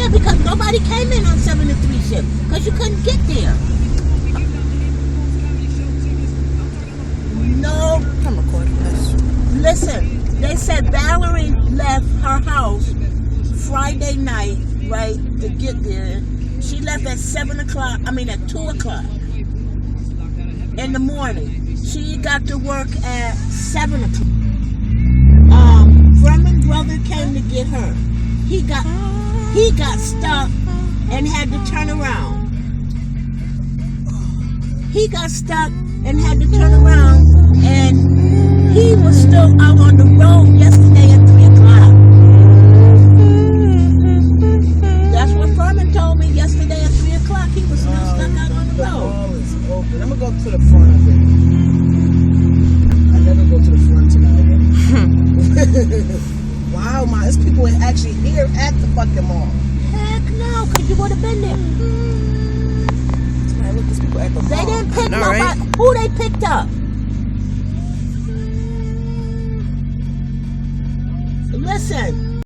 Yeah, because nobody came in on 7 to 3 shift because you couldn't get there. No. I'm recording this. Listen, they said Valerie left her house Friday night, right, to get there. She left at 2 o'clock in the morning. She got to work at 7 o'clock. Furman's brother came to get her. He got stuck and had to turn around. He got stuck and had to turn around, and he was still out on the road yesterday at 3 o'clock. That's what Furman told me yesterday at 3 o'clock. He was still stuck out on the road. The hall is open. I'm gonna go to the front of it. I never go to the front tonight. Wow, there's people actually here at the fucking mall. Heck no, because you would have been there. Man, look, there's people at the mall. They didn't pick know, nobody. right? Who they picked up? Listen.